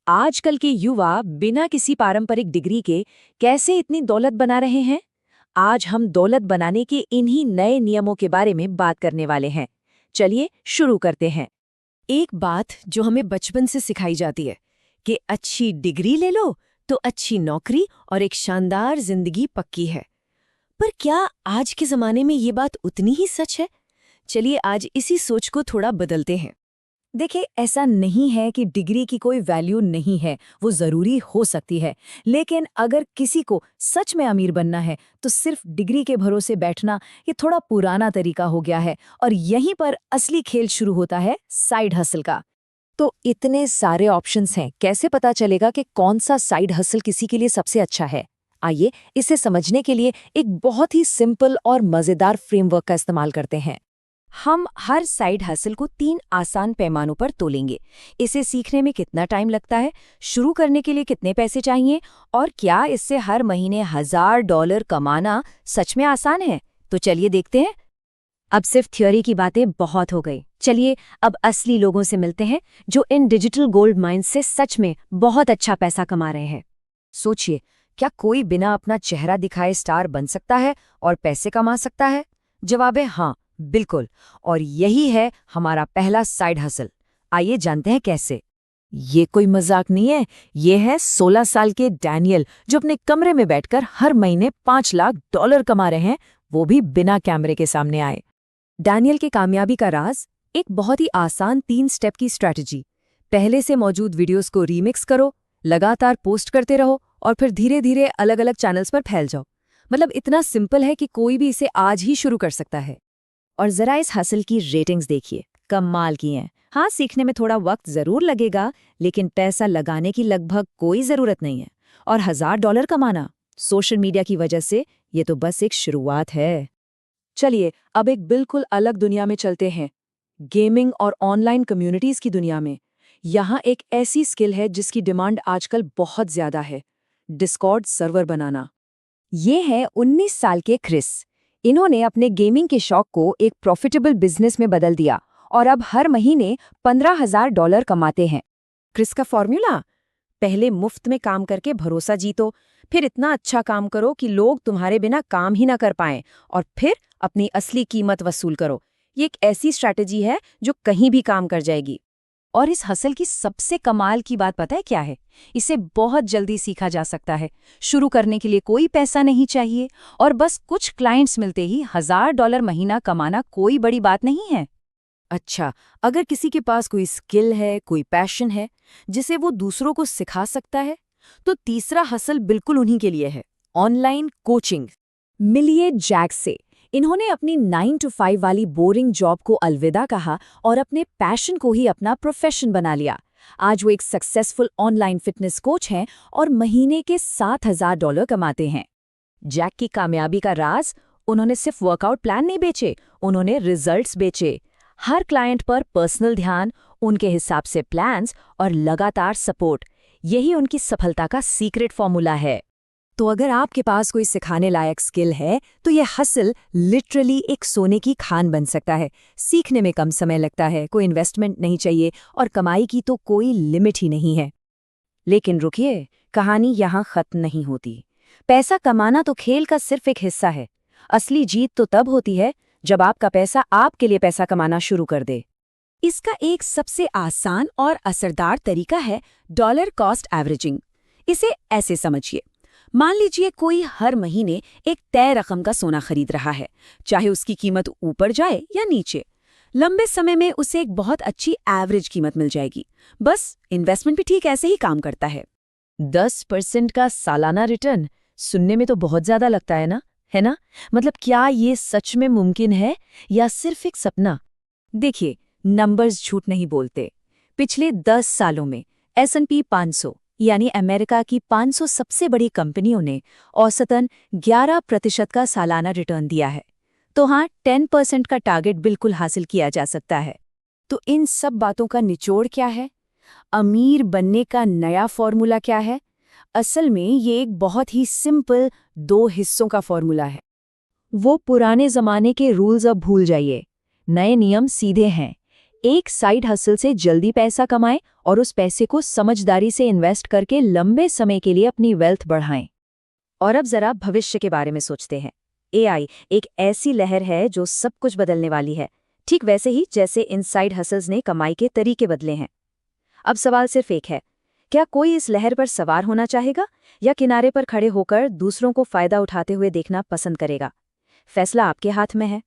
आजकल के युवा बिना किसी पारंपरिक डिग्री के कैसे इतनी दौलत बना रहे हैं। आज हम दौलत बनाने के इन्हीं नए नियमों के बारे में बात करने वाले हैं। चलिए शुरू करते हैं। एक बात जो हमें बचपन से सिखाई जाती है कि अच्छी डिग्री ले लो तो अच्छी नौकरी और एक शानदार जिंदगी पक्की है। पर क्या आज के जमाने में ये बात उतनी ही सच है? चलिए आज इसी सोच को थोड़ा बदलते हैं। देखिए, ऐसा नहीं है कि डिग्री की कोई वैल्यू नहीं है, वो ज़रूरी हो सकती है। लेकिन अगर किसी को सच में अमीर बनना है तो सिर्फ डिग्री के भरोसे बैठना ये थोड़ा पुराना तरीका हो गया है। और यहीं पर असली खेल शुरू होता है साइड हसल का। तो इतने सारे ऑप्शंस हैं, कैसे पता चलेगा कि कौन सा साइड हसल किसी के लिए सबसे अच्छा है? आइए इसे समझने के लिए एक बहुत ही सिंपल और मज़ेदार फ्रेमवर्क का इस्तेमाल करते हैं। हम हर साइड हसल को 3 आसान पैमानों पर तोलेंगे। इसे सीखने में कितना टाइम लगता है, शुरू करने के लिए कितने पैसे चाहिए, और क्या इससे हर महीने $1000 कमाना सच में आसान है? तो चलिए देखते हैं। अब सिर्फ थ्योरी की बातें बहुत हो गई। चलिए अब असली लोगों से मिलते हैं जो इन डिजिटल गोल्ड माइंस से सच में बहुत अच्छा पैसा कमा रहे हैं। सोचिए, क्या कोई बिना अपना चेहरा दिखाए स्टार बन सकता है और पैसे कमा सकता है? जवाब है हाँ, बिल्कुल। और यही है हमारा पहला साइड हसल। आइए जानते हैं कैसे। ये कोई मजाक नहीं है, ये है 16 साल के डैनियल, जो अपने कमरे में बैठकर हर महीने $5 लाख कमा रहे हैं, वो भी बिना कैमरे के सामने आए। डैनियल के कामयाबी का राज एक बहुत ही आसान 3 स्टेप की स्ट्रैटेजी। पहले से मौजूद वीडियोस को रीमिक्स करो, लगातार पोस्ट करते रहो और फिर धीरे धीरे अलग अलग चैनल्स पर फैल जाओ। मतलब इतना सिंपल है कि कोई भी इसे आज ही शुरू कर सकता है। और जरा इस हासिल की रेटिंग्स देखिए, कमाल की हैं। हाँ, सीखने में थोड़ा वक्त जरूर लगेगा, लेकिन पैसा लगाने की लगभग कोई जरूरत नहीं है। और $1000 कमाना सोशल मीडिया की वजह से ये तो बस एक शुरुआत है। चलिए अब एक बिल्कुल अलग दुनिया में चलते हैं, गेमिंग और ऑनलाइन कम्युनिटीज की दुनिया में। यहाँ एक ऐसी स्किल है जिसकी डिमांड आजकल बहुत ज्यादा है, डिस्कॉर्ड सर्वर बनाना। ये है 19 साल के क्रिस। इन्होंने अपने गेमिंग के शौक को एक प्रॉफिटेबल बिजनेस में बदल दिया और अब हर महीने $15,000 कमाते हैं। क्रिस का फॉर्मूला? पहले मुफ्त में काम करके भरोसा जीतो, फिर इतना अच्छा काम करो कि लोग तुम्हारे बिना काम ही ना कर पाएं, और फिर अपनी असली कीमत वसूल करो। ये एक ऐसी स्ट्रैटेजी है जो कहीं भी काम कर जाएगी। और इस हसल की सबसे कमाल की बात पता है क्या है? इसे बहुत जल्दी सीखा जा सकता है। शुरू करने के लिए कोई पैसा नहीं चाहिए और बस कुछ क्लाइंट्स मिलते ही $1000 महीना कमाना कोई बड़ी बात नहीं है। अच्छा, अगर किसी के पास कोई स्किल है, कोई पैशन है जिसे वो दूसरों को सिखा सकता है, तो तीसरा हसल बिल्कुल उन्हीं के लिए है, ऑनलाइन कोचिंग। मिलिए जैक से। इन्होंने अपनी 9 to 5 वाली बोरिंग जॉब को अलविदा कहा और अपने पैशन को ही अपना प्रोफेशन बना लिया। आज वो एक सक्सेसफुल ऑनलाइन फिटनेस कोच हैं और महीने के $7000 कमाते हैं। जैक की कामयाबी का राज? उन्होंने सिर्फ वर्कआउट प्लान नहीं बेचे, उन्होंने रिजल्ट्स बेचे। हर क्लाइंट पर पर्सनल ध्यान, उनके हिसाब से प्लान्स और लगातार सपोर्ट, यही उनकी सफलता का सीक्रेट फॉर्मूला है। तो अगर आपके पास कोई सिखाने लायक स्किल है तो ये हसल लिटरली एक सोने की खान बन सकता है। सीखने में कम समय लगता है, कोई इन्वेस्टमेंट नहीं चाहिए और कमाई की तो कोई लिमिट ही नहीं है। लेकिन रुकिए, कहानी यहाँ खत्म नहीं होती। पैसा कमाना तो खेल का सिर्फ एक हिस्सा है। असली जीत तो तब होती है जब आपका पैसा आपके लिए पैसा कमाना शुरू कर दे। इसका एक सबसे आसान और असरदार तरीका है डॉलर कॉस्ट एवरेजिंग। इसे ऐसे समझिए, मान लीजिए कोई हर महीने एक तय रकम का सोना खरीद रहा है, चाहे उसकी कीमत ऊपर जाए या नीचे। लंबे समय में उसे एक बहुत अच्छी एवरेज कीमत मिल जाएगी। बस इन्वेस्टमेंट भी ठीक ऐसे ही काम करता है। 10% का सालाना रिटर्न सुनने में तो बहुत ज्यादा लगता है ना? मतलब क्या ये सच में मुमकिन है या सिर्फ एक सपना? देखिए, नंबर्स झूठ नहीं बोलते। पिछले 10 सालों में S&P 500 यानी अमेरिका की 500 सबसे बड़ी कंपनियों ने औसतन 11% का सालाना रिटर्न दिया है। तो हाँ, 10% का टारगेट बिल्कुल हासिल किया जा सकता है। तो इन सब बातों का निचोड़ क्या है? अमीर बनने का नया फॉर्मूला क्या है? असल में ये एक बहुत ही सिंपल 2 हिस्सों का फॉर्मूला है। वो पुराने जमाने के रूल्स अब भूल जाइए, नए नियम सीधे हैं। एक साइड हसल से जल्दी पैसा कमाएं और उस पैसे को समझदारी से इन्वेस्ट करके लंबे समय के लिए अपनी वेल्थ बढ़ाएं। और अब जरा भविष्य के बारे में सोचते हैं। एआई एक ऐसी लहर है जो सब कुछ बदलने वाली है, ठीक वैसे ही जैसे इन साइड हसल्स ने कमाई के तरीके बदले हैं। अब सवाल सिर्फ एक है, क्या कोई इस लहर पर सवार होना चाहेगा या किनारे पर खड़े होकर दूसरों को फायदा उठाते हुए देखना पसंद करेगा? फैसला आपके हाथ में है।